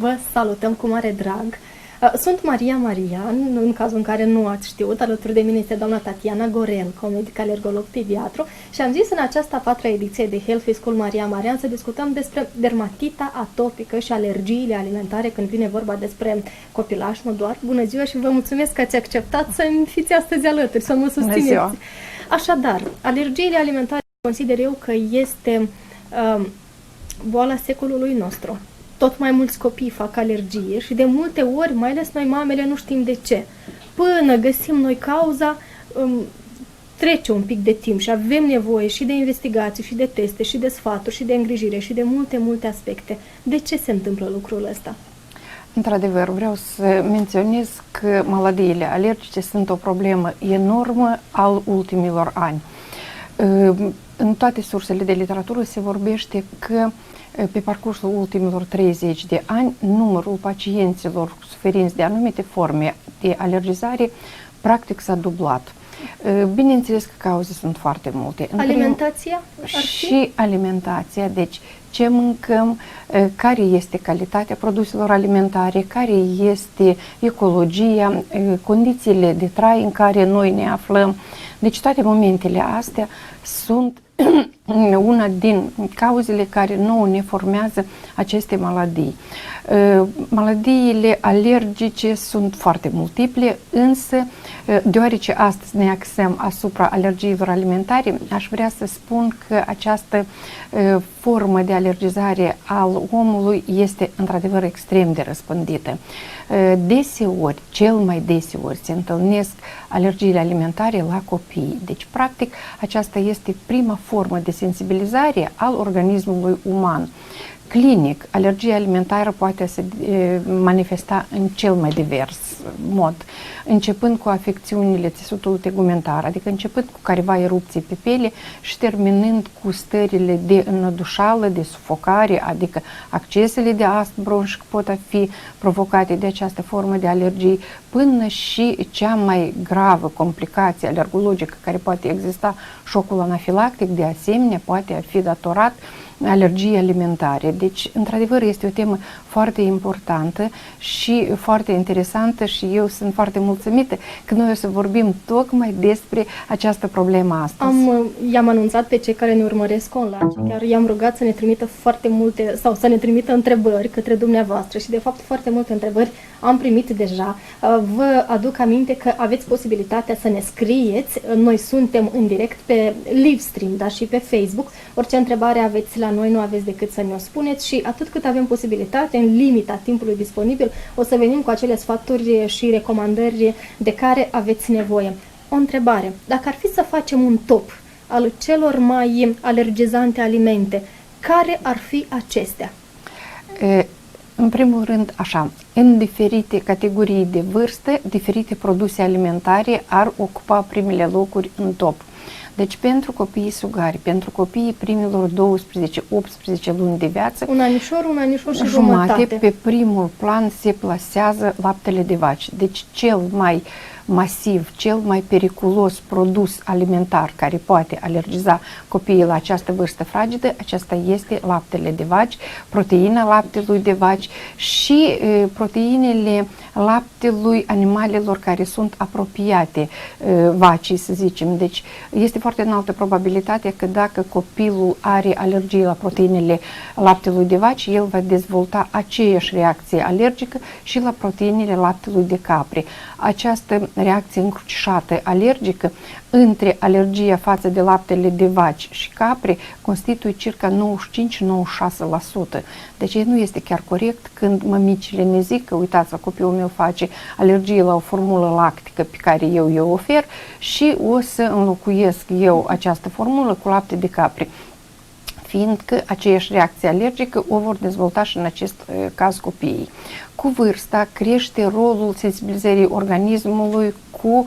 vă salutăm cu mare drag. Sunt Maria Marian, în cazul în care nu ați știut, alături de mine este doamna Tatiana Gorelco, medic alergolog pediatru, și am zis în această a 4-a ediție de Healthy School Maria Marian să discutăm despre dermatita atopică și alergiile alimentare când vine vorba despre copilași, nu doar. Bună ziua și vă mulțumesc că ați acceptat să-mi fiți astăzi alături, să mă susțineți. Așadar, alergiile alimentare consider eu că este boala secolului nostru. Tot mai mulți copii fac alergie și de multe ori, mai ales noi mamele, nu știm de ce. Până găsim noi cauza, trece un pic de timp și avem nevoie și de investigații, și de teste, și de sfaturi, și de îngrijire, și de multe aspecte. De ce se întâmplă lucrul ăsta? Într-adevăr, vreau să menționez că maladiile alergice sunt o problemă enormă al ultimilor ani. În toate sursele de literatură se vorbește că pe parcursul ultimilor 30 de ani, numărul pacienților suferinți de anumite forme de alergizare practic s-a dublat. Bineînțeles că cauze sunt foarte multe. Alimentația? Și alimentația, deci ce mâncăm, care este calitatea produselor alimentare, care este ecologia, condițiile de trai în care noi ne aflăm. Deci toate momentele astea sunt una din cauzele care nouă ne formează aceste maladii. Maladiile alergice sunt foarte multiple, însă deoarece astăzi ne axăm asupra alergiilor alimentare, aș vrea să spun că această formă de alergizare al omului este într-adevăr extrem de răspândită. Deseori, cel mai deseori, se întâlnesc alergiile alimentare la copii. Deci, practic, aceasta este prima formă de sensibilizare al organismului uman. Clinic, alergia alimentară poate se manifesta în cel mai divers mod, începând cu afecțiunile țesutului tegumentar, adică începând cu careva erupții pe piele și terminând cu stările de înădușală, de sufocare, adică accesele de astm bronșic pot fi provocate de această formă de alergie, până și cea mai gravă complicație alergologică care poate exista, șocul anafilactic, de asemenea poate fi datorat alergii alimentare. Deci, într-adevăr, este o temă foarte importantă și foarte interesantă și eu sunt foarte mulțumită că noi o să vorbim tocmai despre această problemă astăzi. I-am anunțat pe cei care ne urmăresc online și chiar i-am rugat să ne trimită foarte multe sau să ne trimită întrebări către dumneavoastră și de fapt foarte multe întrebări am primit deja. Vă aduc aminte că aveți posibilitatea să ne scrieți. Noi suntem în direct pe livestream, dar și pe Facebook. Orice întrebare aveți la noi, nu aveți decât să ne-o spuneți și atât cât avem posibilitate, în limita timpului disponibil, o să venim cu acele sfaturi și recomandări de care aveți nevoie. O întrebare. Dacă ar fi să facem un top al celor mai alergizante alimente, care ar fi acestea? În primul rând, așa, în diferite categorii de vârstă, diferite produse alimentare ar ocupa primele locuri în top. Deci pentru copiii sugari, pentru copiii primilor 12-18 luni de viață, un anișor și jumătate. Pe primul plan se plasează laptele de vaci. Deci cel mai masiv, cel mai periculos produs alimentar care poate alergiza copiii la această vârstă fragedă, acesta este laptele de vaci, proteina laptelui de vaci și proteinele laptelui animalelor care sunt apropiate vacii, să zicem. Deci este foarte înaltă probabilitatea că dacă copilul are alergie la proteinele laptelui de vaci, el va dezvolta aceeași reacție alergică și la proteinele laptelui de capre. Această reacție încrucișată alergică între alergia față de laptele de vaci și capre constituie circa 95-96%. Deci nu este chiar corect când mămicile ne zic că uitați, copilul meu face alergie la o formulă lactică pe care eu o ofer și o să înlocuiesc eu această formulă cu lapte de capre, fiindcă aceeași reacție alergică o vor dezvolta și în acest caz copiii. Cu vârsta crește rolul sensibilizării organismului cu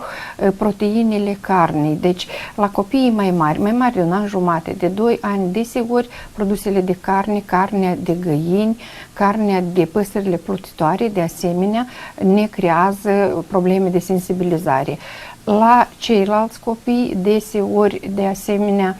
proteinele carnei. Deci, la copiii mai mari de un an jumate, de 2 ani, deseori, produsele de carne, carnea de găini, carnea de păsările plutitoare, de asemenea, ne creează probleme de sensibilizare. La ceilalți copii, deseori, de asemenea,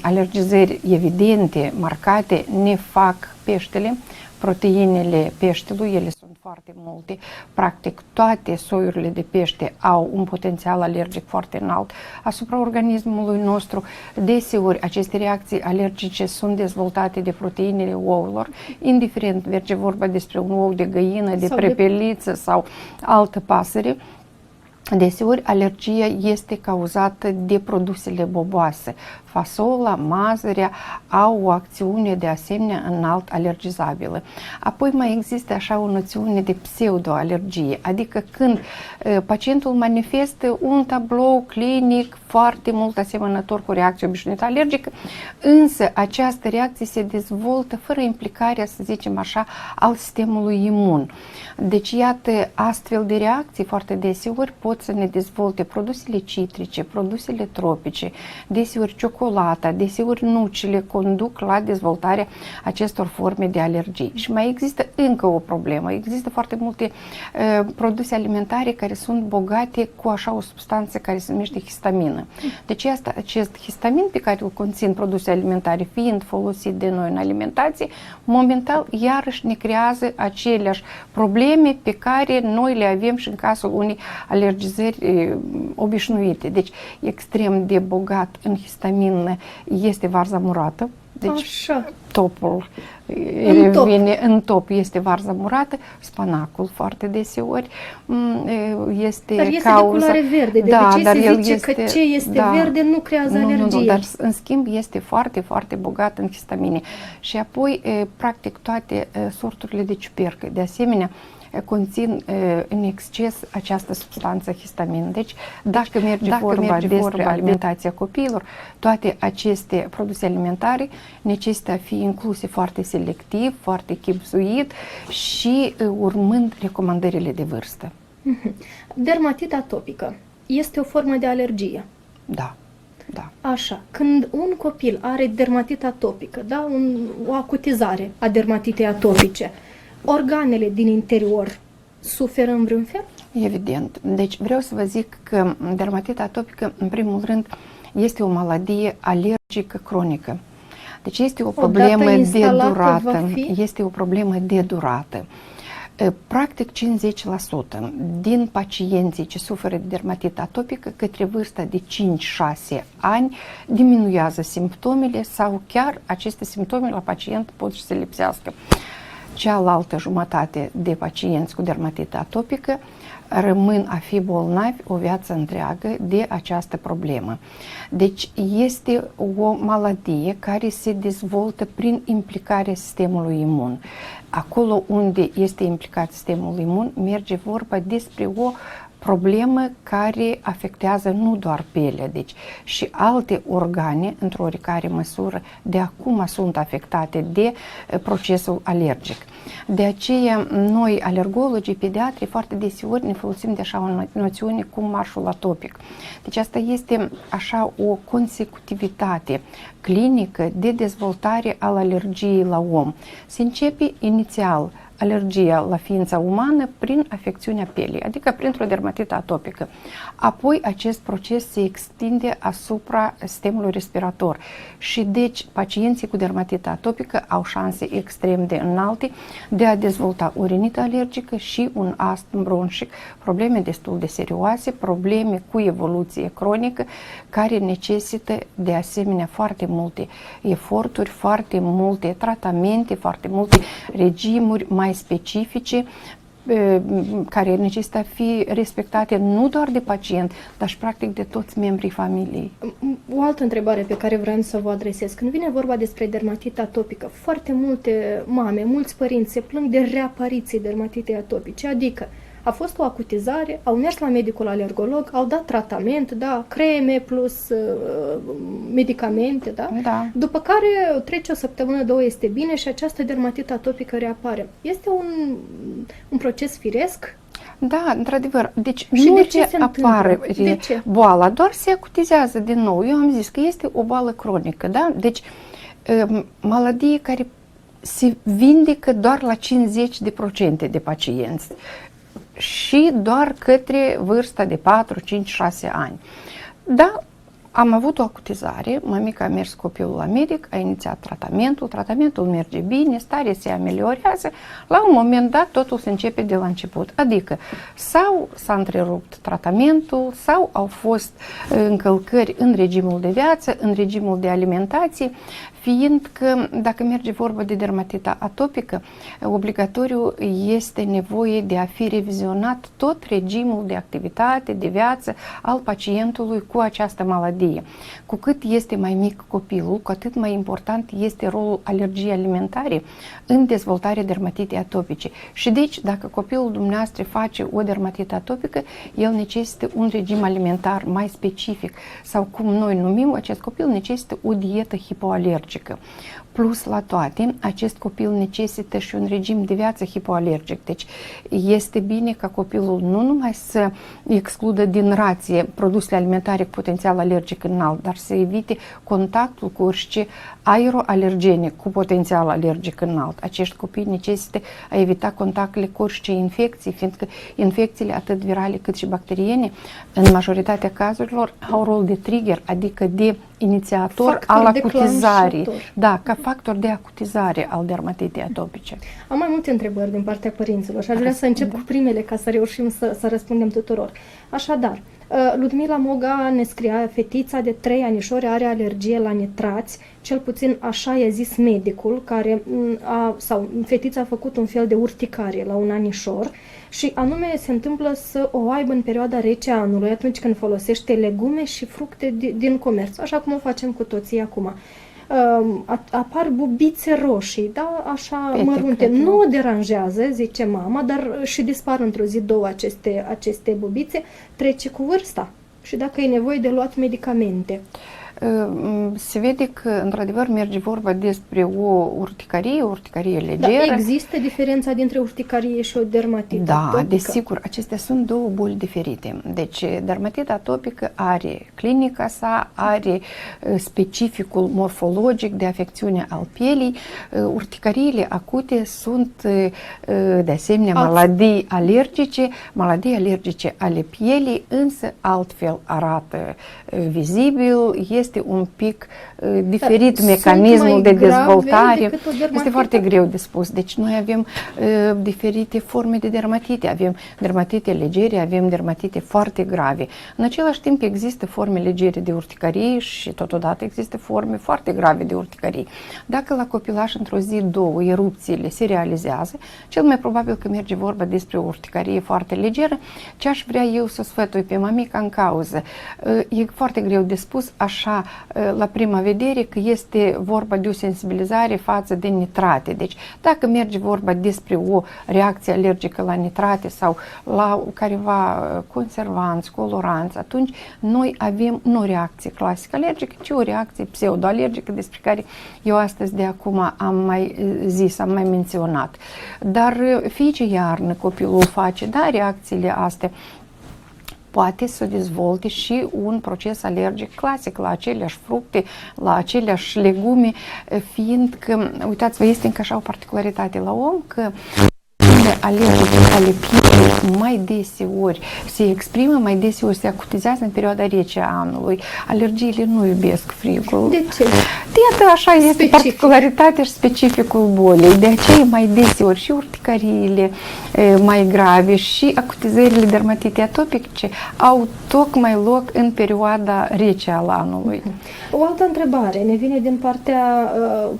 alergizări evidente, marcate, ne fac peștele, proteinele peștelui, ele sunt foarte multe. Practic, toate soiurile de pește au un potențial alergic foarte înalt asupra organismului nostru. Deseori, aceste reacții alergice sunt dezvoltate de proteinele ouălor, indiferent merge vorba despre un ou de găină, de prepeliță sau altă pasăre. Deseori, alergia este cauzată de produsele boboase. Fasola, mazărea au o acțiune de asemenea înalt alergizabilă. Apoi mai există așa o noțiune de pseudoalergie, adică când pacientul manifestă un tablou clinic foarte mult asemănător cu reacția obișnuită alergică, însă această reacție se dezvoltă fără implicarea, să zicem așa, al sistemului imun. Deci, iată, astfel de reacții foarte deseori pot să ne dezvolte produsele citrice, produsele tropice, deseori ciocolata, deseori nucile conduc la dezvoltarea acestor forme de alergii. Și mai există încă o problemă. Există foarte multe produse alimentare care sunt bogate cu așa o substanță care se numește histamină. Deci acest histamin pe care îl conțin produse alimentare, fiind folosit de noi în alimentație, momentan iarăși ne creează aceleași probleme pe care noi le avem și în cazul unei alergizări obișnuite. Deci, extrem de bogat în histamină este varza murată. Deci, așa. Topul vine în top, este varza murată, spanacul foarte deseori este dar este cauza... de culoare verde, de obicei se zice că ce este verde nu creează alergie. Nu, dar în schimb este foarte, foarte bogat în histamine. Și apoi, practic, toate sorturile de ciupercă, de asemenea, conțin în exces această substanță histamin. Deci, dacă merge vorba despre alimentația copiilor, toate aceste produse alimentare necesită a fi incluse foarte selectiv, foarte chibzuit și urmând recomandările de vârstă. Dermatita atopică este o formă de alergie. Da. Da. Așa, când un copil are dermatită atopică, da, o acutizare a dermatitei atopice, organele din interior suferă în vreun fel? Evident. Deci vreau să vă zic că dermatita atopică, în primul rând, este o maladie alergică cronică. Deci este o problemă de durată. Este o problemă de durată. Practic 50% din pacienții ce suferă de dermatită atopică către vârsta de 5-6 ani diminuează simptomele sau chiar aceste simptome la pacient pot să se lipsească. Cealaltă jumătate de pacienți cu dermatită atopică rămân a fi bolnavi o viață întreagă de această problemă. Deci este o maladie care se dezvoltă prin implicarea sistemului imun. Acolo unde este implicat sistemul imun, merge vorba despre o problemă care afectează nu doar pielea, deci și alte organe, într-o oricare măsură, de acum sunt afectate de procesul alergic. De aceea, noi, alergologii, pediatrii, foarte deseori ne folosim de așa o noțiune cum marșul atopic. Deci asta este așa o consecutivitate clinică de dezvoltare al alergiei la om. Se începe inițial alergia la ființa umană prin afecțiunea pielii, adică printr-o dermatită atopică. Apoi acest proces se extinde asupra sistemului respirator și deci pacienții cu dermatită atopică au șanse extrem de înalte de a dezvolta o rinită alergică și un astm bronșic, probleme destul de serioase, probleme cu evoluție cronică care necesită de asemenea foarte multe eforturi, foarte multe tratamente, foarte multe regimuri mai specifice care necesită a fi respectate nu doar de pacient, dar și practic de toți membrii familiei. O altă întrebare pe care vreau să vă adresez. Când vine vorba despre dermatită atopică, foarte multe mame, mulți părinți se plâng de reapariții dermatitei atopice, adică a fost o acutizare, au mers la medicul alergolog, au dat tratament, da, creme plus medicamente, da? Da. După care trece o săptămână, două, este bine și această dermatită atopică reapare. Este un proces firesc? Da, într-adevăr. Deci și nu de ce se apare boala, doar se acutizează din nou. Eu am zis că este o boală cronică, da? Deci maladie care se vindecă doar la 50% de pacienți și doar către vârsta de 4, 5, 6 ani. Da, Am avut o acutizare, mămica a mers copilul la medic, a inițiat tratamentul merge bine, starea se ameliorează, la un moment dat totul se începe de la început. Adică sau s-a întrerupt tratamentul, sau au fost încălcări în regimul de viață, în regimul de alimentație, fiindcă dacă merge vorba de dermatita atopică, obligatoriu este nevoie de a fi revizionat tot regimul de activitate, de viață al pacientului cu această maladie. Cu cât este mai mic copilul, cu atât mai important este rolul alergiei alimentare în dezvoltarea dermatitei atopice. Și deci, dacă copilul dumneavoastră face o dermatită atopică, el necesită un regim alimentar mai specific sau, cum noi numim, acest copil necesită o dietă hipoalergică. Plus la toate, acest copil necesită și un regim de viață hipoalergic. Deci este bine ca copilul nu numai să excludă din rație produsele alimentare cu potențial alergic înalt, dar să evite contactul cu orice aeroalergene cu potențial alergic înalt. Acești copii necesită a evita contactele cu orice infecții, fiindcă infecțiile atât virale cât și bacteriene, în majoritatea cazurilor, au rol de trigger, adică de inițiator al acutizării. Da, ca factor de acutizare al dermatitei atopice. Am mai multe întrebări din partea părinților și aș vrea să încep cu primele ca să reușim să răspundem tuturor. Așadar, Ludmila Moga ne scria: fetița de 3 anișori are alergie la nitrați, cel puțin așa i-a zis medicul, sau fetița a făcut un fel de urticarie la un anișor și anume se întâmplă să o aibă în perioada rece a anului, atunci când folosește legume și fructe din comerț, așa cum o facem cu toții acum. Apar bubițe roșii, da, așa mărunte. Nu o deranjează, zice mama, dar și dispar într-o zi, două aceste bubițe, trece cu vârsta și dacă e nevoie de luat medicamente. Se vede că, într-adevăr, merge vorba despre o urticarie legeră. Da, există diferența dintre urticarie și o dermatită atopică? Da, desigur, acestea sunt două boli diferite. Deci, dermatita atopică are clinica sa, are specificul morfologic de afecțiune al pielii. Urticariile acute sunt, de asemenea, maladii alergice ale pielii, însă altfel arată vizibil, este un pic diferit mecanismul de dezvoltare. Este foarte greu de spus. Deci noi avem diferite forme de dermatite. Avem dermatite legere, avem dermatite foarte grave. În același timp există forme legere de urticarie și totodată există forme foarte grave de urticarie. Dacă la copilaș într-o zi, două, erupțiile se realizează, cel mai probabil că merge vorba despre o urticarie foarte legeră. Ce aș vrea eu să sfătui pe mămica în cauză? E foarte greu de spus așa la prima vedere că este vorba de o sensibilizare față de nitrate. Deci dacă merge vorba despre o reacție alergică la nitrate sau la careva conservanți, coloranți, atunci noi avem nu o reacție clasică alergică, ci o reacție pseudoalergică despre care eu astăzi de acum am mai menționat. Dar fie ce iarnă copilul face, da, reacțiile astea, poate să dezvolte și un proces alergic clasic la aceleași fructe, la aceleași legume, fiindcă, uitați-vă, este încă așa o particularitate la om, că alergice ale pielii mai deseori se exprimă, mai deseori se acutizează în perioada rece a anului. Alergiile nu iubesc frigul. De ce? Iată, așa este particularitatea și specificul bolii. De aceea mai deseori și urticariile mai grave și acutizările dermatite atopice au tocmai loc în perioada rece al anului. O altă întrebare ne vine din partea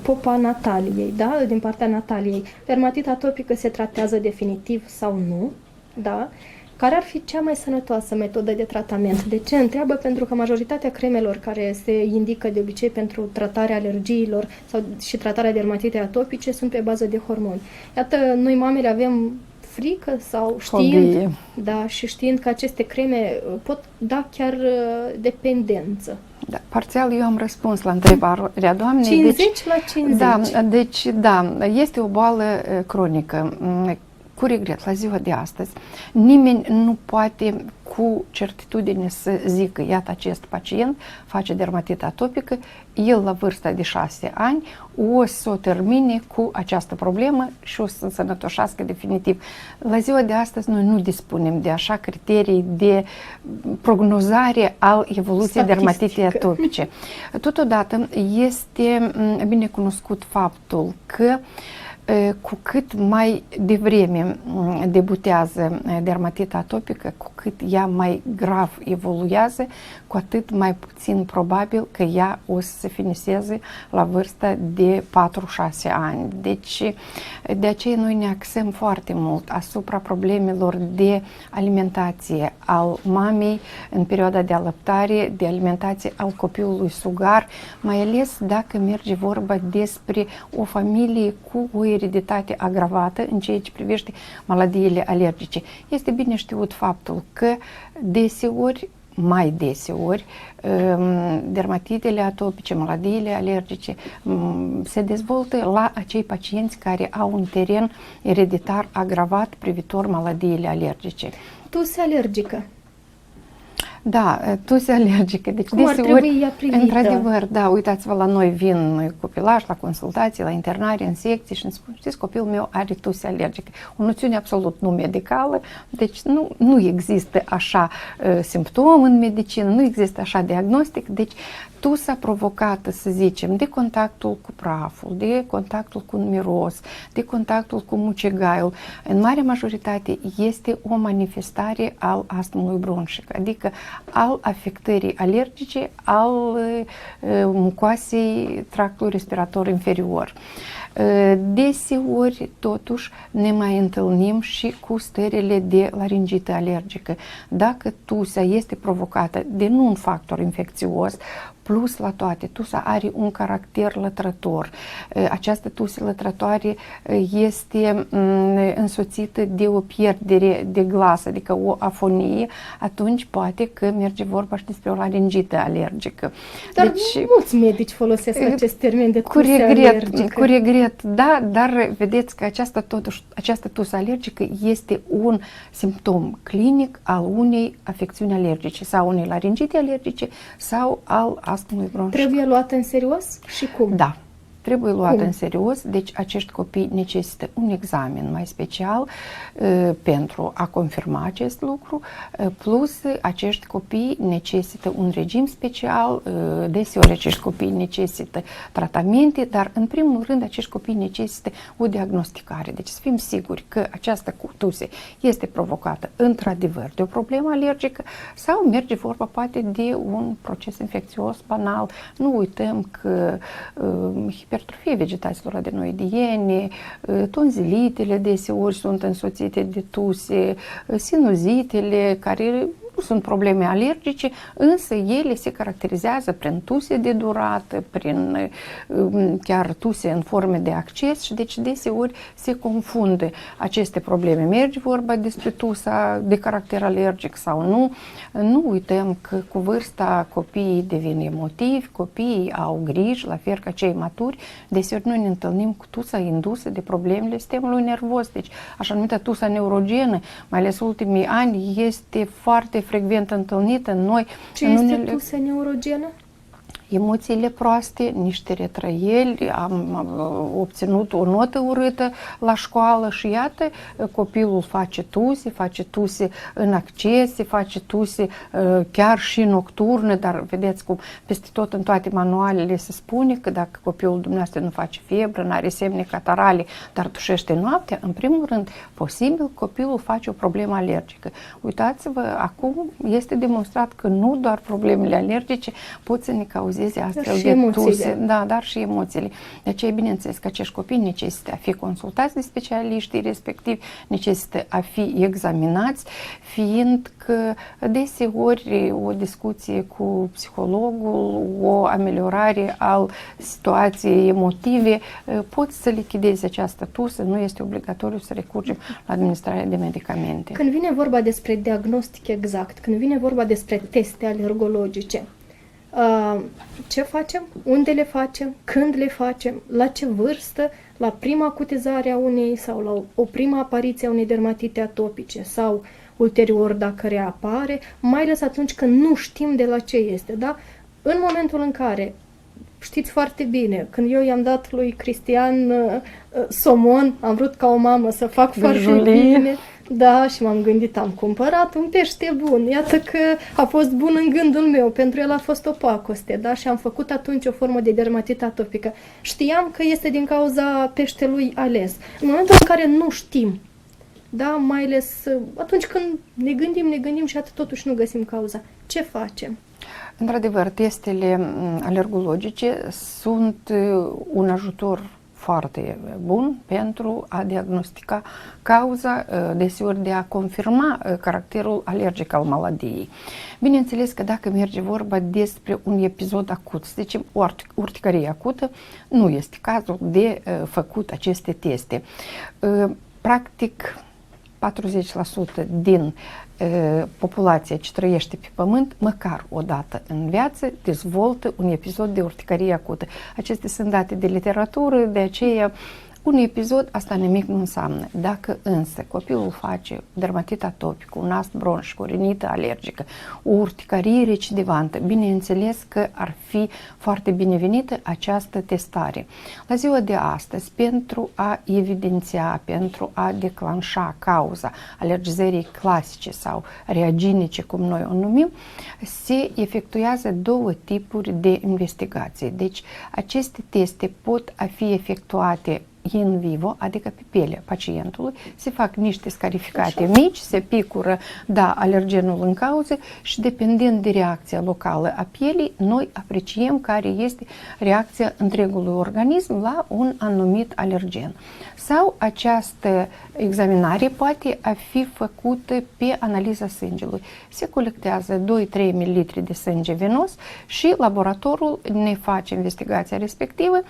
Popa Nataliei, da? Din partea Nataliei. Dermatita atopică se tratează definitiv sau nu? Da? Care ar fi cea mai sănătoasă metodă de tratament? De ce întreabă? Pentru că majoritatea cremelor care se indică de obicei pentru tratarea alergiilor sau și tratarea dermatitei atopice sunt pe bază de hormoni. Iată, noi mamele avem frică sau știind că aceste creme pot da chiar dependență. Da, parțial eu am răspuns la întrebarea doamnei. 50 la 50. Da, deci, este o boală cronică. cu regret, la ziua de astăzi, nimeni nu poate cu certitudine să zică, iată, acest pacient face dermatită atopică, el la vârsta de 6 ani o să o termine cu această problemă și o să sănătoșească definitiv. La ziua de astăzi noi nu dispunem de așa criterii de prognozare al evoluției dermatitei atopice. Totodată este bine cunoscut faptul că cu cât mai devreme debutează dermatita atopică, cu cât ea mai grav evoluează, cu atât mai puțin probabil că ea o să se finiseze la vârsta de 4-6 ani. Deci, de aceea noi ne axăm foarte mult asupra problemelor de alimentație al mamei în perioada de alăptare, de alimentație al copilului sugar, mai ales dacă merge vorba despre o familie cu o ereditate agravată în ceea ce privește maladiile alergice. Este bine știut faptul că deseori, mai deseori, dermatitele atopice, maladiile alergice se dezvoltă la acei pacienți care au un teren ereditar agravat privitor maladiile alergice. Tuse alergică. Da, tuse alergică. Deci, cum ar trebui ea privită? Într-adevăr, da, uitați-vă, la noi vin copilași la consultații, la internare, în secții și îmi spun, știți, copilul meu are tuse alergică. O noțiune absolut nu medicală, deci nu există așa simptom în medicină, nu există așa diagnostic, deci tusa provocată, să zicem, de contactul cu praful, de contactul cu un miros, de contactul cu mucegaiul, în mare majoritate este o manifestare al astmului bronșic, adică al afectării alergice al mucoasei tractului respirator inferior. Deseori, totuși, ne mai întâlnim și cu stările de laringită alergică. Dacă tusea este provocată de nu un factor infecțios, plus la toate, tusa are un caracter lătrător. Această tuse lătrătoare este însoțită de o pierdere de glas, adică o afonie, atunci poate că merge vorba și despre o laringită alergică. Dar deci, mulți medici folosesc acest termen de tuse alergică. Cu regret, da, dar vedeți că această tusă alergică este un simptom clinic al unei afecțiuni alergice sau unei laringite alergice sau al astmului bronșic. Trebuie luată în serios și cum? Da. Trebuie luată în serios, deci acești copii necesită un examen mai special pentru a confirma acest lucru, plus acești copii necesită un regim special, deseori acești copii necesită tratamente, dar în primul rând acești copii necesită o diagnosticare. Deci să fim siguri că această tuse este provocată într-adevăr de o problemă alergică sau merge vorba poate de un proces infecțios banal. Nu uităm că hipertrofie vegetațiilor adenoidiene, tonzilitele deseori sunt însoțite de tuse, sinuzitele care nu sunt probleme alergice, însă ele se caracterizează prin tuse de durată, prin chiar tuse în forme de acces și deci deseori se confundă aceste probleme. Merge vorba despre tusa de caracter alergic sau nu. Nu uităm că cu vârsta copiii devin emotivi, copiii au griji, la fel ca cei maturi. Deseori noi ne întâlnim cu tusa indusă de problemele sistemului nervos. Deci așa numită tusa neurogenă, mai ales ultimii ani, este foarte frecvent întâlnită în noi. Ce este tusă neurogenă? Emoțiile proaste, niște retrăieli, am obținut o notă urâtă la școală și iată, copilul face tuse în accese, face tuse chiar și nocturne, dar vedeți cum peste tot în toate manualele se spune că dacă copilul dumneavoastră nu face febră, nu are semne catarale, dar tușește noaptea, în primul rând, posibil copilul face o problemă alergică. Uitați-vă, acum este demonstrat că nu doar problemele alergice pot să ne cauzeze astfel de tuse, da, dar și emoțiile. De aceea, bineînțeles, că acești copii necesită a fi consultați de specialiștii respectivi, necesită a fi examinați, fiind că deseori o discuție cu psihologul, o ameliorare al situației emotive pot să lichideze această tusă, nu este obligatoriu să recurgem la administrarea de medicamente. Când vine vorba despre diagnostic exact, când vine vorba despre teste alergologice, Ce facem? Unde le facem? Când le facem? La ce vârstă? La prima acutizare a unei sau la o prima apariție a unei dermatite atopice sau ulterior dacă reapare, mai ales atunci când nu știm de la ce este, da? În momentul în care, știți foarte bine, când eu i-am dat lui Cristian somon, am vrut ca o mamă să fac foarte bine, da, și m-am gândit, am cumpărat un pește bun, iată că a fost bun în gândul meu, pentru el a fost o pacoste, da, și am făcut atunci o formă de dermatită atopică. Știam că este din cauza peștelui ales. În momentul în care nu știm, da, mai ales atunci când ne gândim și atât totuși nu găsim cauza. Ce facem? Într-adevăr, testele alergologice sunt un ajutor foarte bun pentru a diagnostica cauza, desigur de a confirma caracterul alergic al maladiei. Bineînțeles că dacă merge vorba despre un episod acut, să zicem o urticarie acută, nu este cazul de făcut aceste teste. Practic, 40% din populația ce trăiește pe pământ, măcar o dată în viață, dezvoltă un episod de urticarie acută. Acestea sunt date de literatură, de aceea un episod, asta nimic nu înseamnă. Dacă însă copilul face dermatită atopică, un astm bronșic, o rinită alergică, o urticarie recidivantă, bineînțeles că ar fi foarte binevenită această testare. La ziua de astăzi, pentru a evidenția, pentru a declanșa cauza alergizării clasice sau reaginice, cum noi o numim, se efectuează două tipuri de investigație. Deci, aceste teste pot fi efectuate in vivo, adică pe pielea pacientului, se fac niște scarificate mici, se picură, da, alergenul în cauză și dependent de reacția locală a pielii, noi apreciem care este reacția întregului organism la un anumit alergen. Sau această examinare poate fi făcută pe analiza sângelui. Se colectează 2-3 ml de sânge venos și laboratorul ne face investigația respectivă,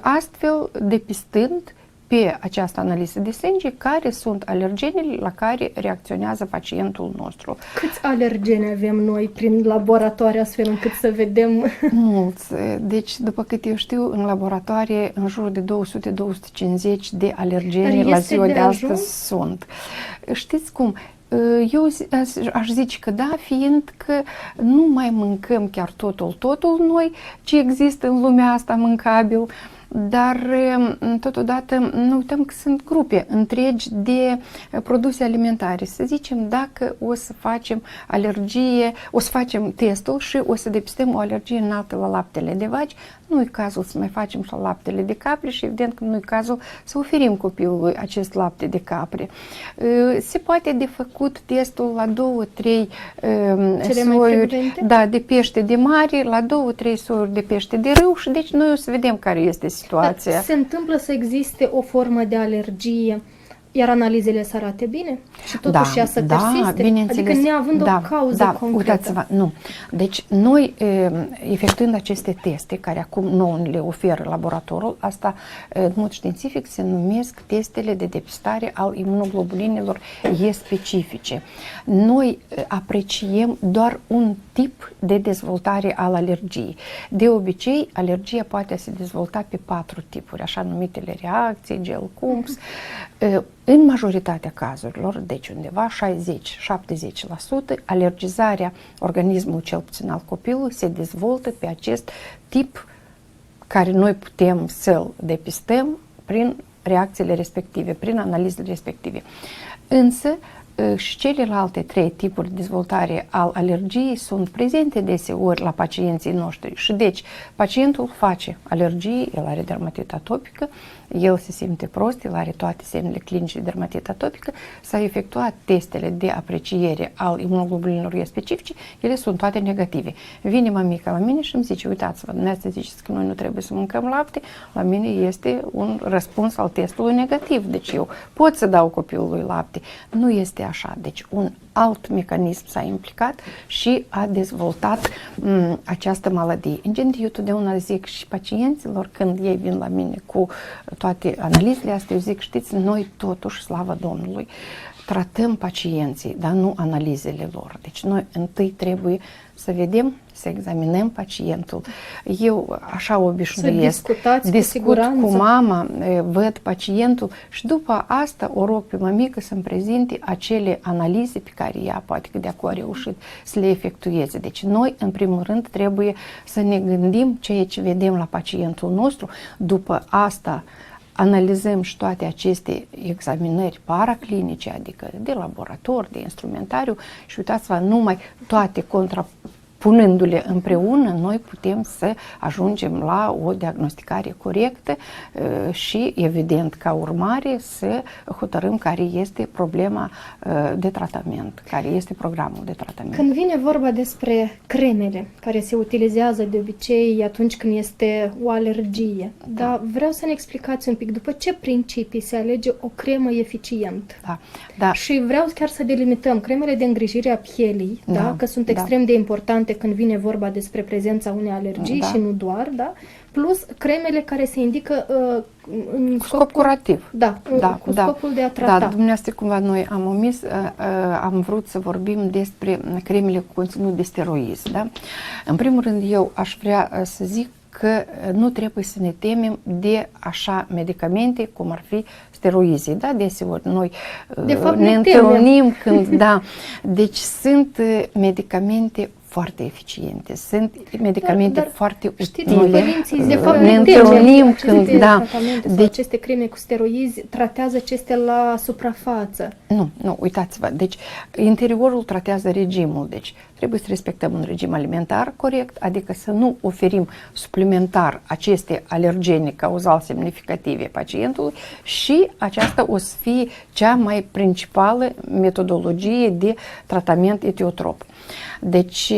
astfel depistând pe această analiză de sânge care sunt alergenele la care reacționează pacientul nostru. Câți alergeni avem noi prin laboratoare astfel încât să vedem? Mulți. Deci, după cât eu știu, în laboratoare în jur de 200-250 de alergeni la ziua de astăzi sunt. Știți cum? Eu aș zice că da, fiindcă nu mai mâncăm chiar totul noi, ce există în lumea asta mâncabil, dar totodată nu uităm că sunt grupe întregi de produse alimentare. Să zicem, dacă o să facem alergie, o să facem testul și o să depistăm o alergie înaltă la laptele de vaci, nu e cazul să mai facem și la laptele de capre și evident că nu e cazul să oferim copilului acest lapte de capre. Se poate de făcut testul la 2-3 soiuri, da, de pește de mare, la 2-3 soiuri de pește de râu și deci noi o să vedem care este situația. Se întâmplă să existe o formă de alergie, iar analizele să arate bine și totuși ea să persiste, adică neavând o cauză concretă. Uitați-vă, nu. Deci noi, efectuând aceste teste, care acum nouă le oferă laboratorul, asta în mod științific se numesc testele de depistare al imunoglobulinelor E specifice. Noi apreciem doar un tip de dezvoltare al alergiei. De obicei, alergia poate se dezvolta pe 4 tipuri, așa numitele reacții, gel cumps. În majoritatea cazurilor, deci undeva 60-70%, alergizarea organismului, cel puțin al copilului, se dezvoltă pe acest tip care noi putem să-l depistăm prin reacțiile respective, prin analizele respective. Însă, și celelalte 3 tipuri de dezvoltare al alergiei sunt prezente deseori la pacienții noștri și deci pacientul face alergie, el are dermatită atopică, el se simte prost, el are toate semnele clinice de dermatită atopică, s-a efectuat testele de apreciere al imunoglobulinilor E specifice, ele sunt toate negative. Vine mămica la mine și îmi zice, uitați-vă, dumneavoastră ziceți că noi nu trebuie să mâncăm lapte, la mine este un răspuns al testului negativ, deci eu pot să dau copilului lapte. Nu este așa, deci un alt mecanism s-a implicat și a dezvoltat această maladie. În gen, eu totdeauna zic și pacienților, când ei vin la mine cu toate analizele astea, eu zic, știți, noi totuși, slavă Domnului, tratăm pacienții, dar nu analizele lor. Deci noi întâi trebuie să vedem să examinăm pacientul. Eu așa obișnuiesc. Discut cu mama, văd pacientul și după asta o rog pe mămică să-mi prezinte acele analize pe care ea poate că de acolo a reușit să le efectueze. Deci noi, în primul rând, trebuie să ne gândim ceea ce vedem la pacientul nostru, după asta analizăm și toate aceste examinări paraclinice, adică de laborator, de instrumentariu și uitați-vă, numai toate punându-le împreună, noi putem să ajungem la o diagnosticare corectă și, evident, ca urmare, să hotărâm care este problema de tratament, care este programul de tratament. Când vine vorba despre cremele care se utilizează de obicei atunci când este o alergie, dar vreau să ne explicați un pic după ce principii se alege o cremă eficient. Da. Și vreau chiar să delimităm cremele de îngrijire a pielii, că sunt extrem de importante când vine vorba despre prezența unei alergii și nu doar, plus cremele care se indică în scop curativ. Cu scopul de a trata. Da, dumneavoastră cumva noi am omis, am vrut să vorbim despre cremele cu conținut de steroizi. Da? În primul rând, eu aș vrea să zic că nu trebuie să ne temem de așa medicamente cum ar fi steroizii. Da? Deseori noi de fapt, ne întâlnim când, deci sunt medicamente foarte eficiente, sunt medicamente foarte utile. Știți, părinții, de fapt, ne întâlnim când, deci aceste creme cu steroizi tratează acestea la suprafață. Nu, uitați-vă, deci interiorul tratează regimul, deci trebuie să respectăm un regim alimentar corect, adică să nu oferim suplimentar aceste alergene cauzal semnificative pacientului și aceasta o să fie cea mai principală metodologie de tratament etiotrop. Deci,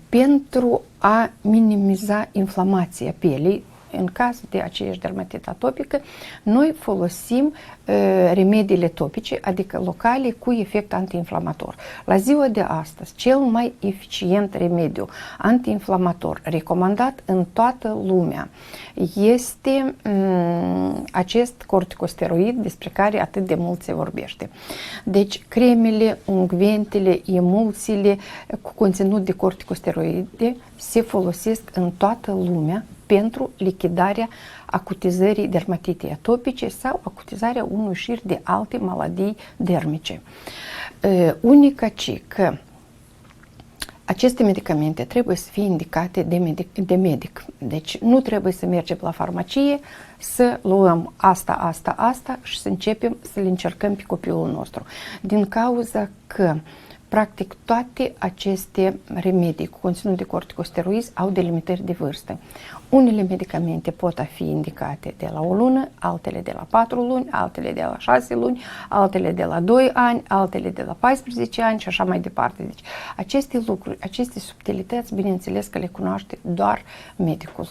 pentru a minimiza inflamația pielii, în caz de aceeași dermatită atopică, noi folosim remediile topice, adică locale cu efect antiinflamator. La ziua de astăzi, cel mai eficient remediu antiinflamator recomandat în toată lumea este acest corticosteroid despre care atât de mult se vorbește. Deci, cremele, unghientele, emulsiile cu conținut de corticosteroide se folosesc în toată lumea pentru lichidarea acutizării dermatitei atopice sau acutizarea unui șir de alte maladii dermice. Unica ce că aceste medicamente trebuie să fie indicate de medic. Deci nu trebuie să mergem la farmacie, să luăm asta și să începem să le încercăm pe copilul nostru. Din cauza că practic toate aceste remedii cu conținut de corticosteroizi au delimitări de vârstă. Unele medicamente pot fi indicate de la o lună, altele de la 4 luni, altele de la 6 luni, altele de la 2 ani, altele de la 14 ani și așa mai departe. Deci aceste lucruri, aceste subtilități, bineînțeles că le cunoaște doar medicul.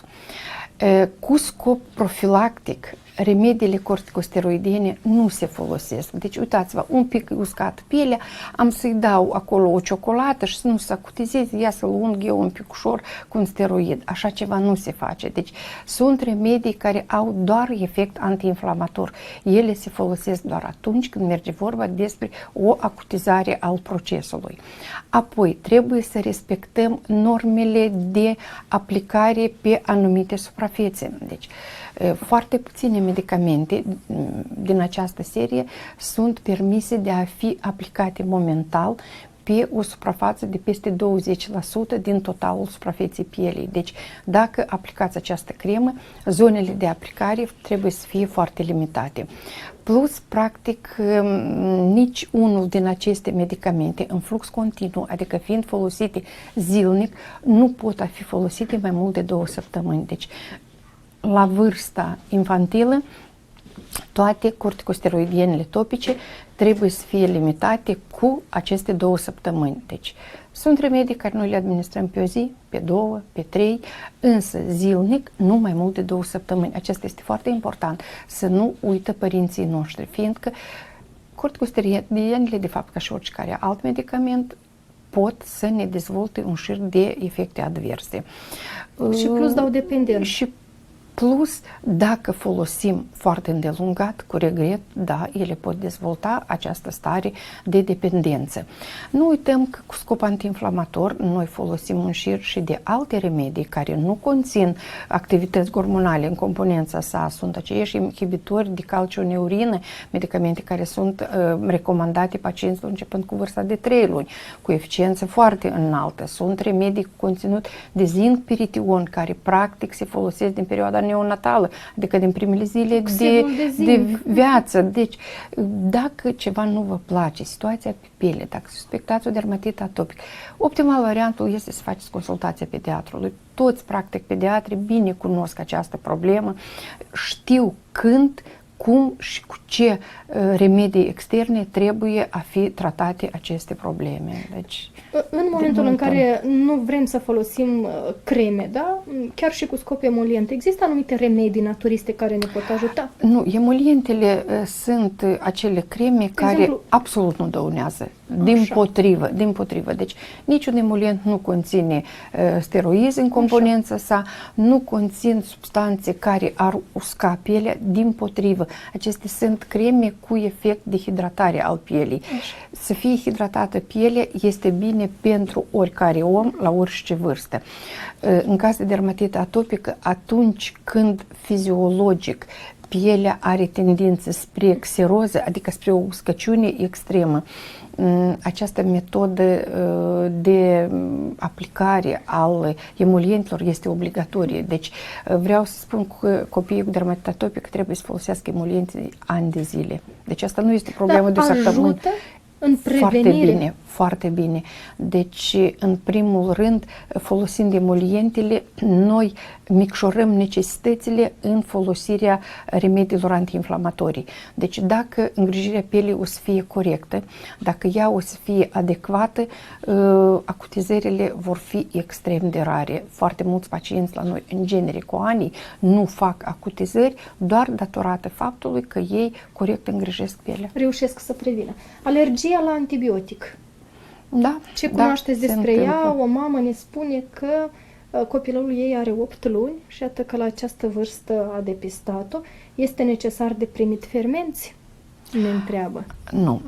Cu scop profilactic, remediile corticosteroidene nu se folosesc. Deci, uitați-vă, un pic uscat pielea, am să-i dau acolo o ciocolată și să nu se acutizeze, ea să-l unghi eu un pic ușor cu un steroid. Așa ceva nu se face. Deci, sunt remedii care au doar efect antiinflamator. Ele se folosesc doar atunci când merge vorba despre o acutizare al procesului. Apoi, trebuie să respectăm normele de aplicare pe anumite suprafețe. Deci, foarte puține medicamente din această serie sunt permise de a fi aplicate momentan pe o suprafață de peste 20% din totalul suprafeței pielii. Deci, dacă aplicați această cremă, zonele de aplicare trebuie să fie foarte limitate. Plus, practic, nici unul din aceste medicamente în flux continuu, adică fiind folosite zilnic, nu pot fi folosite mai mult de 2 săptămâni. Deci, la vârsta infantilă, toate corticosteroidienele topice trebuie să fie limitate cu aceste 2 săptămâni. Deci, sunt remedii care noi le administrăm pe o zi, pe 2, pe 3, însă zilnic nu mai mult de 2 săptămâni. Acesta este foarte important, să nu uită părinții noștri, fiindcă corticosteroidienele, de fapt, ca și oricare alt medicament, pot să ne dezvolte un șir de efecte adverse. Și plus dau dependență. Și Plus, dacă folosim foarte îndelungat, cu regret, da, ele pot dezvolta această stare de dependență. Nu uităm că cu scop antiinflamator noi folosim un șir și de alte remedii care nu conțin activități hormonale în componența sa, sunt aceiași inhibitori de calcioneurină, medicamente care sunt recomandate pacienților începând cu vârsta de 3 luni, cu eficiență foarte înaltă. Sunt remedii cu conținut de zinc pirition, care practic se folosesc din perioada neonatală, adică din primele zile de viață. Deci, dacă ceva nu vă place, situația pe piele, dacă suspectați o dermatită atopică, optimal variantul este să faceți consultația pediatrului. Toți, practic, pediatrii bine cunosc această problemă, știu când, cum și cu ce remedii externe trebuie a fi tratate aceste probleme. Deci, în momentul în care nu vrem să folosim creme, da? Chiar și cu scop emolient, există anumite remedii naturiste care ne pot ajuta? Nu, emolientele sunt acele creme care absolut nu dăunează. Din potrivă. Deci niciun emolient nu conține steroizi în componența sa, nu conțin substanțe care ar usca pielea, din potrivă. Acestea sunt creme cu efect de hidratare al pielii. Să fie hidratată pielea este bine pentru oricare om la orice vârstă. În caz de dermatită atopică, atunci când fiziologic pielea are tendință spre xeroză, adică spre o uscăciune extremă, această metodă de aplicare al emolientelor este obligatorie. Deci vreau să spun că copiii cu dermatită atopică trebuie să folosească emolienți ani de zile. Deci asta nu este o problemă de săptămâni. Ajută în prevenire. Foarte bine. Deci, în primul rând, folosind emolientele, noi micșorăm necesitățile în folosirea remediilor antiinflamatorii. Deci, dacă îngrijirea pielii o să fie corectă, dacă ea o să fie adecvată, acutizările vor fi extrem de rare. Foarte mulți pacienți la noi, în genere, cu ani, nu fac acutizări doar datorată faptului că ei corect îngrijesc pielea. Reușesc să prevină. Alergia la antibiotic. Da. Ce cunoașteți despre ea? O mamă ne spune că copilul ei are 8 luni și atât că la această vârstă a depistat-o. Este necesar de primit fermenți? Ne întreabă. Nu.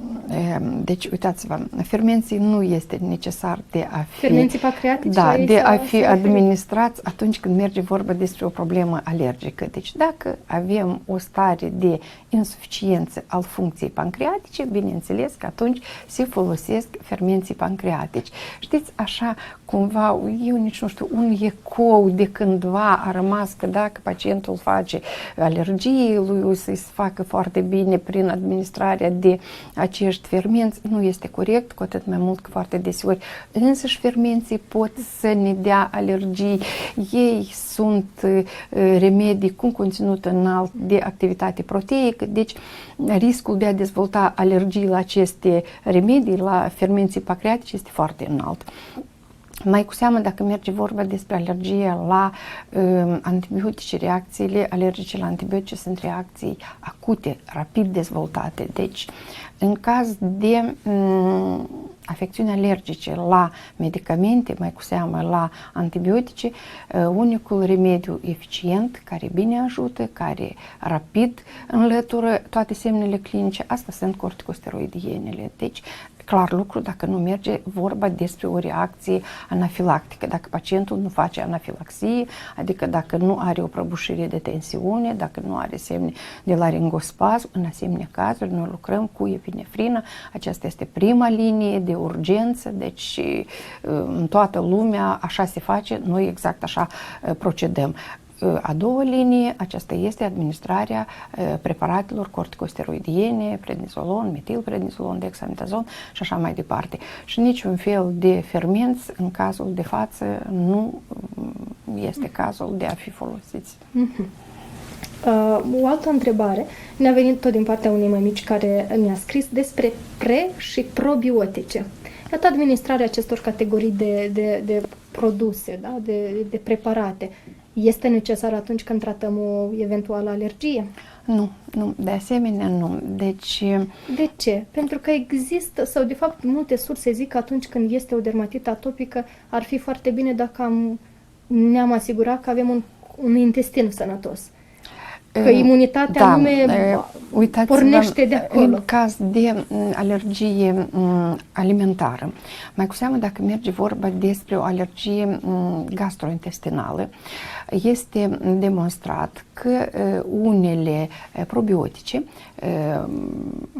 Deci, uitați-vă, fermenții nu este necesar de a fi... Fermenții pancreatici? Da, de a fi administrați atunci când merge vorba despre o problemă alergică. Deci, dacă avem o stare de insuficiență al funcției pancreatice, bineînțeles că atunci se folosesc fermenții pancreatici. Știți, așa, cumva, eu nici nu știu, un ecou de cândva a rămas că dacă pacientul face alergie, lui o să-i se facă foarte bine prin administrarea de acești fermenți, nu este corect, cu atât mai mult că foarte deseori însăși fermenții pot să ne dea alergii. Ei sunt remedii cu un conținut înalt de activitate proteică, deci riscul de a dezvolta alergii la aceste remedii, la fermenții pancreatici, este foarte înalt. Mai cu seamă dacă merge vorba despre alergie la antibiotice, reacțiile alergice la antibiotice sunt reacții acute, rapid dezvoltate. Deci, în caz de afecțiuni alergice la medicamente, mai cu seamă la antibiotice, unicul remediu eficient, care bine ajută, care rapid înlătură toate semnele clinice, asta sunt corticosteroidienele. Deci, clar lucru dacă nu merge vorba despre o reacție anafilactică. Dacă pacientul nu face anafilaxie, adică dacă nu are o prăbușire de tensiune, dacă nu are semne de laringospasm, în asemenea cazuri noi lucrăm cu epinefrină. Aceasta este prima linie de urgență, deci în toată lumea așa se face, noi exact așa procedăm. A doua linie, aceasta este administrarea preparatelor corticosteroidiene, prednisolon, metilprednisolon, dexametazon și așa mai departe. Și niciun fel de fermenți în cazul de față nu este cazul de a fi folosiți. O altă întrebare ne-a venit tot din partea unei mămici care ne-a scris despre pre- și probiotice. Iată administrarea acestor categorii de produse, da? de preparate. Este necesar atunci când tratăm o eventuală alergie? Nu, de asemenea nu. Deci... De ce? Pentru că există, sau de fapt multe surse zic că atunci când este o dermatită atopică ar fi foarte bine dacă ne-am asigurat că avem un intestin sănătos. Că imunitatea anume pornește de acolo. În caz de alergie alimentară, mai cu seamă dacă merge vorba despre o alergie gastrointestinală, este demonstrat că unele probiotice,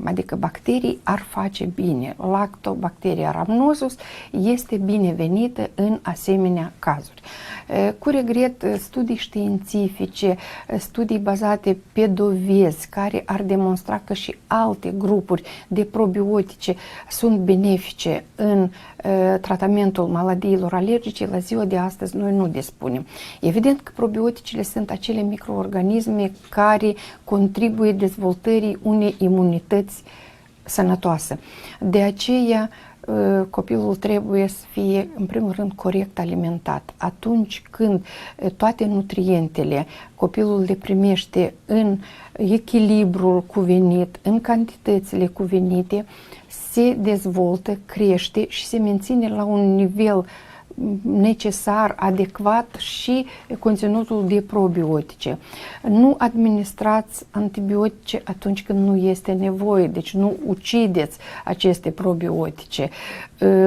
adică bacterii, ar face bine. Lactobacteria rhamnosus este binevenită în asemenea cazuri. Cu regret, studii științifice, studii bazate pe dovezi care ar demonstra că și alte grupuri de probiotice sunt benefice în tratamentul maladiilor alergice, la ziua de astăzi noi nu dispunem. Evident că probioticele sunt acele microorganisme care contribuie dezvoltării unei imunități sănătoase. De aceea, copilul trebuie să fie, în primul rând, corect alimentat. Atunci când toate nutrientele copilul le primește în echilibrul cuvenit, în cantitățile cuvenite, se dezvoltă, crește și se menține la un nivel necesar, adecvat și conținutul de probiotice. Nu administrați antibiotice atunci când nu este nevoie, deci nu ucideți aceste probiotice.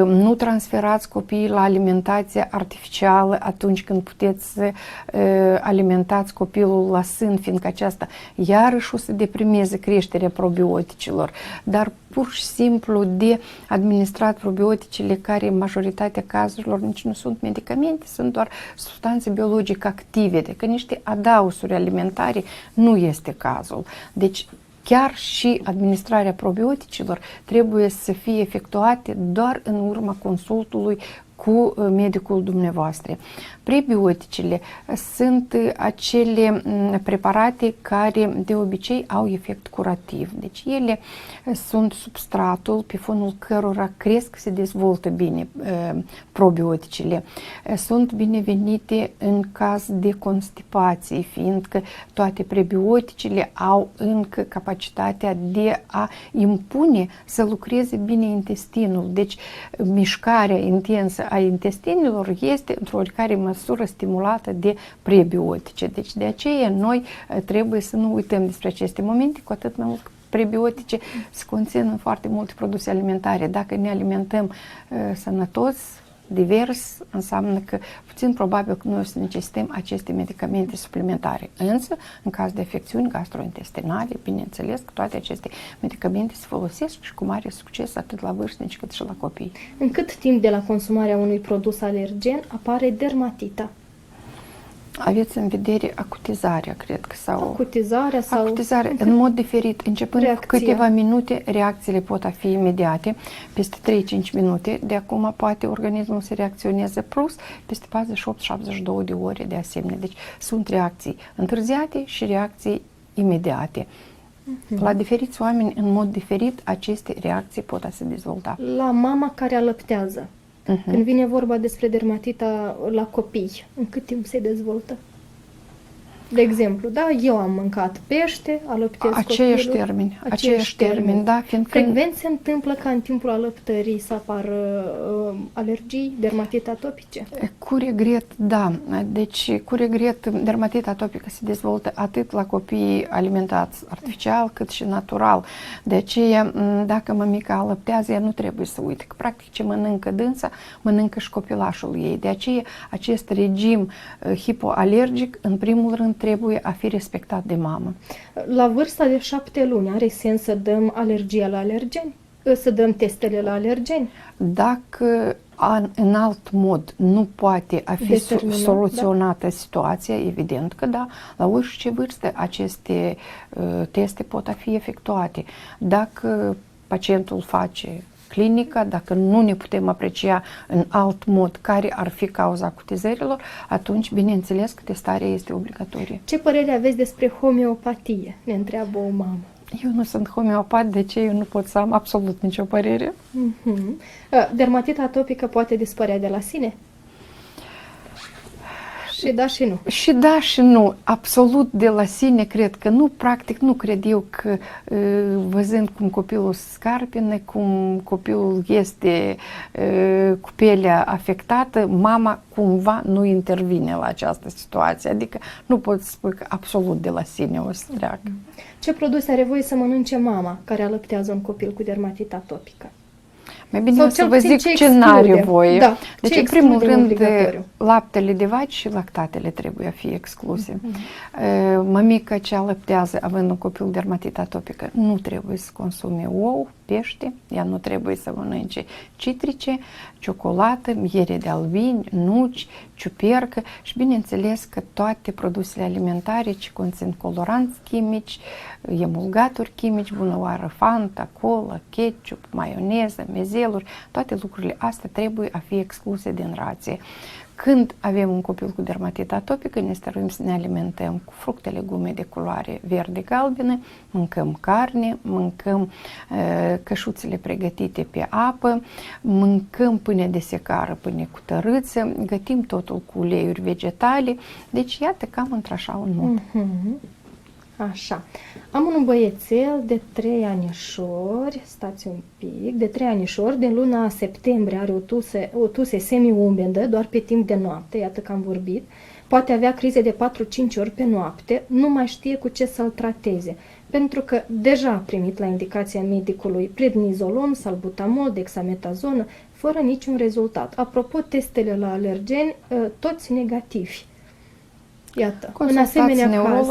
Nu transferați copiii la alimentație artificială atunci când puteți să alimentați copilul la sân, fiindcă aceasta iarăși o să deprimeze creșterea probioticelor. Dar pur și simplu de administrat probioticele care în majoritatea cazurilor nici nu sunt medicamente, sunt doar substanțe biologic active, adică niște adausuri alimentare, nu este cazul. Deci chiar și administrarea probioticelor trebuie să fie efectuate doar în urma consultului cu medicul dumneavoastră. Prebioticele sunt acele preparate care de obicei au efect curativ. Deci ele sunt substratul pe fondul cărora cresc, se dezvoltă bine probioticele. Sunt binevenite în caz de constipație, fiindcă toate prebioticele au încă capacitatea de a impune să lucreze bine intestinul. Deci mișcarea intensă a intestinilor este într-o oricare măsură stimulată de prebiotice. Deci de aceea noi trebuie să nu uităm despre aceste momente, cu atât mai mult prebiotice se conțin în foarte multe produse alimentare. Dacă ne alimentăm sănătos, divers, înseamnă că puțin probabil că noi o să necesităm aceste medicamente suplimentare. Însă, în caz de afecțiuni gastrointestinale, bineînțeles că toate aceste medicamente se folosesc și cu mare succes atât la vârstnici cât și la copii. În cât timp de la consumarea unui produs alergen apare dermatita? Aveți în vedere acutizarea, cred că, sau... Acutizarea sau... Acutizarea, în mod diferit, începând cu câteva minute, reacțiile pot fi imediate, peste 3-5 minute, de acum poate organismul să reacționeze plus, peste 48-72 de ore de asemenea. Deci sunt reacții întârziate și reacții imediate. La diferiți oameni, în mod diferit, aceste reacții pot se dezvolta. La mama care alăptează, când vine vorba despre dermatita la copii, în cât timp se dezvoltă? De exemplu, da, eu am mâncat pește, alăptez aceiași copilul. Aceiași termeni, da, fiindcă... Frecvent se întâmplă ca în timpul alăptării să apară alergii, dermatite atopice? Cu regret, da. Deci, cu regret, dermatita atopică se dezvoltă atât la copiii alimentați artificial, cât și natural. De aceea, dacă mămica alăptează, ea nu trebuie să uite că, practic, ce mănâncă dânsa, mănâncă și copilașul ei. De aceea, acest regim hipoalergic, în primul rând, trebuie a fi respectat de mamă. La vârsta de 7 luni are sens să dăm alergia la alergeni? Să dăm testele la alergeni? Dacă în alt mod nu poate a fi soluționată situația, evident că da, la orice vârstă aceste teste pot fi efectuate. Dacă pacientul face clinica, dacă nu ne putem aprecia în alt mod care ar fi cauza acutizărilor, atunci, bineînțeles, că testarea este obligatorie. Ce părere aveți despre homeopatie? Ne întreabă o mamă. Eu nu sunt homeopat, de ce eu nu pot să am absolut nicio părere. Dermatita atopică poate dispărea de la sine? Și da și nu. Și da și nu, absolut de la sine cred că nu, practic nu cred eu că văzând cum copilul scarpină, cum copilul este cu pielea afectată, mama cumva nu intervine la această situație, adică nu pot spune că absolut de la sine o să treacă. Ce produse are voie să mănânce mama care alăptează un copil cu dermatita atopică? Mai bine Sau o să cel vă puțin zic ce ce n-are exclude. voie. Da, Deci, ce în primul exclude rând, obligatoriu? laptele de vaci și lactatele trebuie a fi excluse. Mămica ce alăptează, având un copil dermatită atopică, nu trebuie să consume ou, pește, ea nu trebuie să mănânce citrice, ciocolată, miere de albini, nuci, ciupercă și bineînțeles că toate produsele alimentare ce conțin coloranți chimici, emulgaturi chimici, bună oară, Fanta, cola, ketchup, maioneză, mezeluri, toate lucrurile astea trebuie a fi excluse din rație. Când avem un copil cu dermatită atopică, ne stăruim să ne alimentăm cu fructe, legume de culoare verde-galbenă, mâncăm carne, mâncăm cășuțele pregătite pe apă, mâncăm pâine de secară, pâine cu tărâță, gătim totul cu uleiuri vegetale, deci iată cam într-așa un mod. Așa. Am un băiețel de 3 anișori, stați un pic, de 3 anișori, din luna septembrie are o tuse semi-umedă, doar pe timp de noapte, iată că am vorbit, poate avea crize de 4-5 ori pe noapte, nu mai știe cu ce să-l trateze, pentru că deja a primit la indicația medicului prednizolon, salbutamol, dexametazonă, fără niciun rezultat. Apropo, testele la alergeni, toți negativi. Iată, în asemenea caz...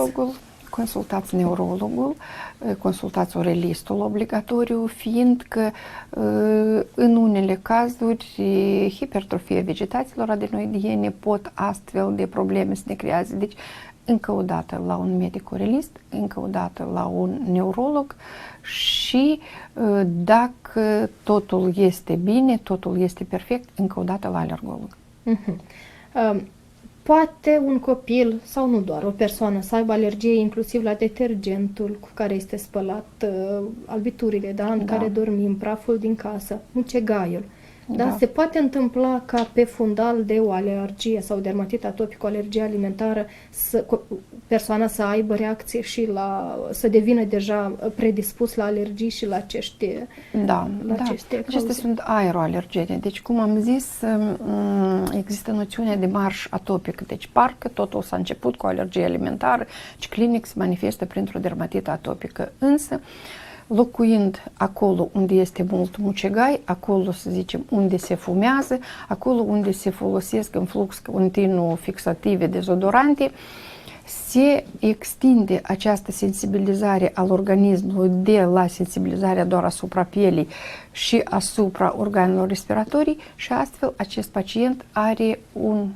Consultați neurologul, consultați orelistul obligatoriu, fiindcă în unele cazuri hipertrofia vegetațiilor adenoidiene pot astfel de probleme să ne creează. Deci, încă o dată la un medic orelist, încă o dată la un neurolog și dacă totul este bine, totul este perfect, încă o dată la alergolog. Poate un copil, sau nu doar, o persoană să aibă alergie inclusiv la detergentul cu care este spălat, albiturile, da, în care dormim, praful din casă, mucegaiul. Da? Se poate întâmpla ca pe fundal de o alergie sau dermatită atopică, o alergie alimentară, persoana să aibă reacție și să devină deja predispus la alergii și la aceste Acestea sunt aeroalergene. Deci, cum am zis, există noțiunea de marș atopic. Deci, parcă totul s-a început cu o alergie alimentară și clinic se manifestă printr-o dermatită atopică. Însă, locuind acolo unde este mult mucegai, acolo, să zicem, unde se fumează, acolo unde se folosesc în flux continuu fixative dezodorante, se extinde această sensibilizare al organismului de la sensibilizarea doar asupra pielii și asupra organelor respiratorii și astfel acest pacient are un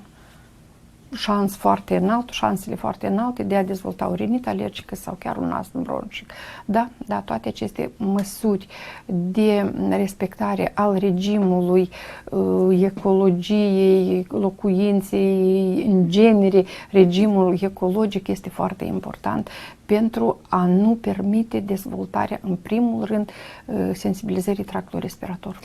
șansele foarte înalte de a dezvolta o rinită alergică sau chiar un astm bronșic. Da, toate aceste măsuri de respectare al regimului, ecologiei, locuinței, în genere, regimul ecologic este foarte important pentru a nu permite dezvoltarea, în primul rând, sensibilizării tractului respirator.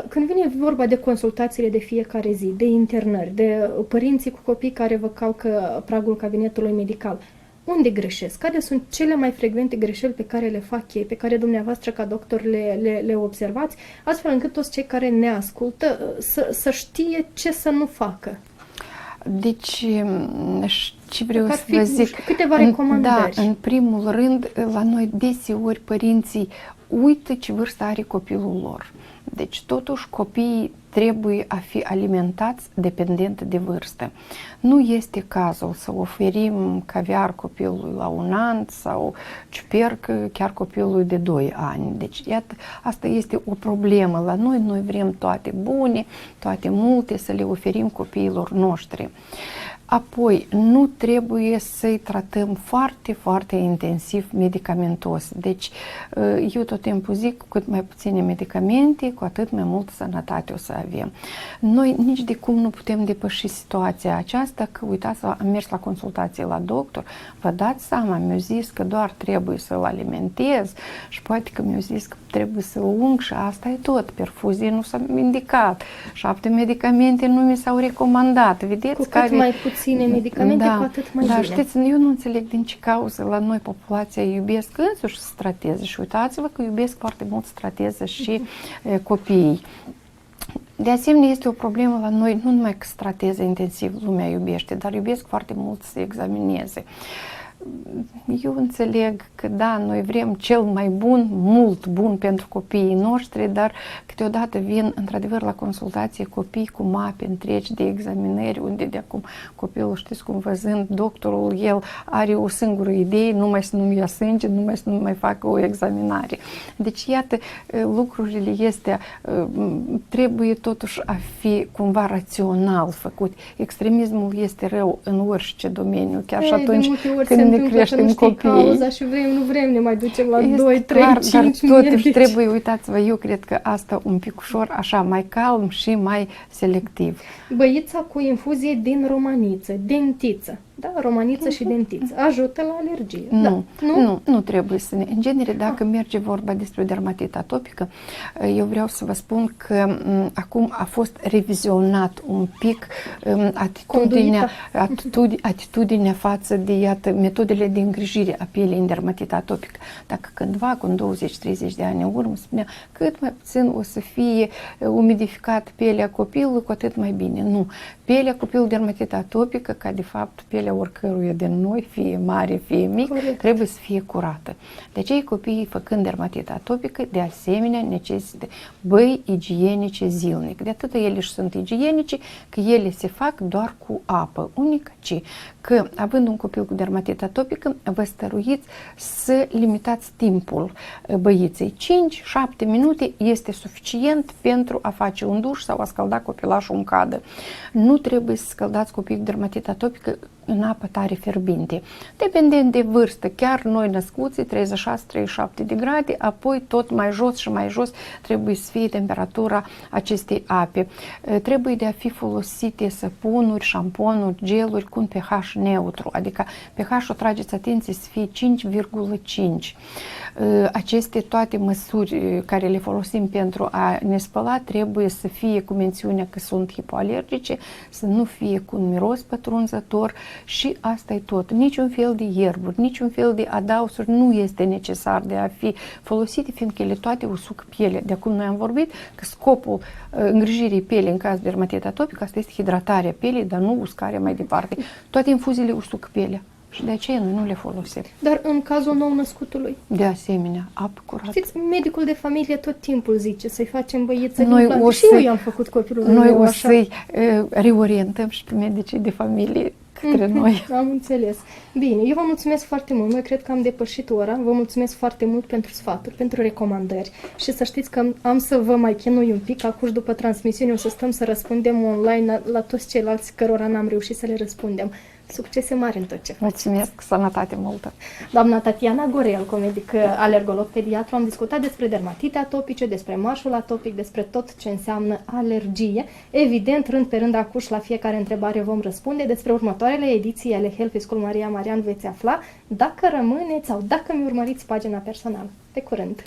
Când vine vorba de consultațiile de fiecare zi, de internări, de părinții cu copii care vă calcă pragul cabinetului medical, unde greșesc? Care sunt cele mai frecvente greșeli pe care le fac ei, pe care dumneavoastră ca doctor le observați, astfel încât toți cei care ne ascultă să știe ce să nu facă? Deci, ce vreau să vă zic? Câteva recomandări. Da, în primul rând, la noi deseori părinții uită ce vârstă are copilul lor. Deci, totuși, copiii trebuie a fi alimentați dependent de vârstă. Nu este cazul să oferim caviar copilului la 1 an sau ciupercă chiar copilului de 2 ani. Deci, iată, asta este o problemă la noi. Noi vrem toate bune, toate multe să le oferim copiilor noștri. Apoi, nu trebuie să-i tratăm foarte, foarte intensiv medicamentos. Deci, eu tot timpul zic, cu cât mai puține medicamente, cu atât mai multă sănătate o să avem. Noi nici de cum nu putem depăși situația aceasta, că uitați, am mers la consultație la doctor, vă dați seama, mi-a zis că doar trebuie să-l alimentez și poate că mi-a zis că trebuie să-l ung și asta e tot. Perfuzie nu s-a indicat, 7 medicamente nu mi s-au recomandat. Vedeți, cu cât mai puțin puține medicamente, cu atât mai bine. Știți, eu nu înțeleg din ce cauză la noi populația iubesc însuși strateze și uitați-vă că iubesc foarte mult strateze și copiii. De asemenea, este o problemă la noi, nu numai că strateze intensiv lumea iubește, dar iubesc foarte mult să examineze. Eu înțeleg că da, noi vrem cel mai bun, mult bun pentru copiii noștri, dar câteodată vin într-adevăr la consultație copii cu mape întregi de examinări, unde de acum copilul, știți cum, văzând doctorul, el are o singură idee, numai să nu-mi ia sânge, numai să nu mai facă o examinare. Deci, iată, lucrurile trebuie totuși a fi cumva rațional făcut. Extremismul este rău în orice domeniu, chiar și atunci când ne creștem copiii. Și nu vrem, ne mai ducem la 2, 3, 5 dar totuși trebuie, uitați-vă, eu cred că asta un pic ușor, așa, mai calm și mai selectiv. Băița cu infuzie din romaniță, dentiță. Da, romaniță și dentiță. Ajută la alergie. Nu trebuie să ne... În genere, dacă merge vorba despre dermatită atopică, eu vreau să vă spun că acum a fost revizionat un pic atitudinea față de, iată, metodele de îngrijire a pielii în dermatită atopică. Dacă cândva, cu 20-30 de ani în urmă, spunea cât mai puțin o să fie umidificat pielea copilului, cu atât mai bine. Nu. Pielea copilului dermatită atopică, ca de fapt pielea oricăruia din noi, fie mare, fie mic, trebuie să fie curată. De aceea copiii, făcând dermatită atopică, de asemenea necesită băi igienice zilnic. De atât ele și sunt igienice, că ele se fac doar cu apă unică, ci că, având un copil cu dermatită atopică, vă stăruiți să limitați timpul băiței. 5-7 minute este suficient pentru a face un duș sau a scălda copilașul în cadă. Nu trebuie să scăldați copiii cu dermatită atopică în apă tare fierbinte. Dependent de vârstă, chiar noi născuții, 36-37 de grade, apoi tot mai jos și mai jos trebuie să fie temperatura acestei ape. Trebuie de a fi folosite săpunuri, șamponuri, geluri cu un pH neutru, adică pH-ul, trageți atenție, să fie 5,5. Aceste toate măsuri care le folosim pentru a ne spăla trebuie să fie cu mențiunea că sunt hipoalergice, să nu fie cu un miros pătrunzător și asta e tot. Niciun fel de ierburi, niciun fel de adausuri nu este necesar de a fi folosite, fiindcă ele toate usuc pielea. De acum noi am vorbit că scopul îngrijirii pielii în caz de dermatită atopică, asta este hidratarea pielii, dar nu uscarea mai departe. Toate infuziile usuc pielea. Și de aceea noi nu le folosim. Dar în cazul nou-născutului? De asemenea, apă curată. Știți, medicul de familie tot timpul zice să-i facem băieță din plantă. Și eu i-am făcut copilul meu așa. Noi o să-i reorientăm și pe medicii de familie către noi. Am înțeles. Bine, eu vă mulțumesc foarte mult. Noi cred că am depășit ora. Vă mulțumesc foarte mult pentru sfaturi, pentru recomandări. Și să știți că am să vă mai chinui un pic. Acum, după transmisiune, o să stăm să răspundem online la toți ceilalți cărora n-am reușit să le răspundem. Succese mari în tot ce faceți. Mulțumesc, sănătate multă! Doamna Tatiana Gorel, medic alergolog pediatru, am discutat despre dermatite atopice, despre marșul atopic, despre tot ce înseamnă alergie. Evident, rând pe rând, acuși la fiecare întrebare vom răspunde. Despre următoarele ediții ale Healthy School Maria Marian veți afla dacă rămâneți sau dacă mi urmăriți pagina personală. Pe curând!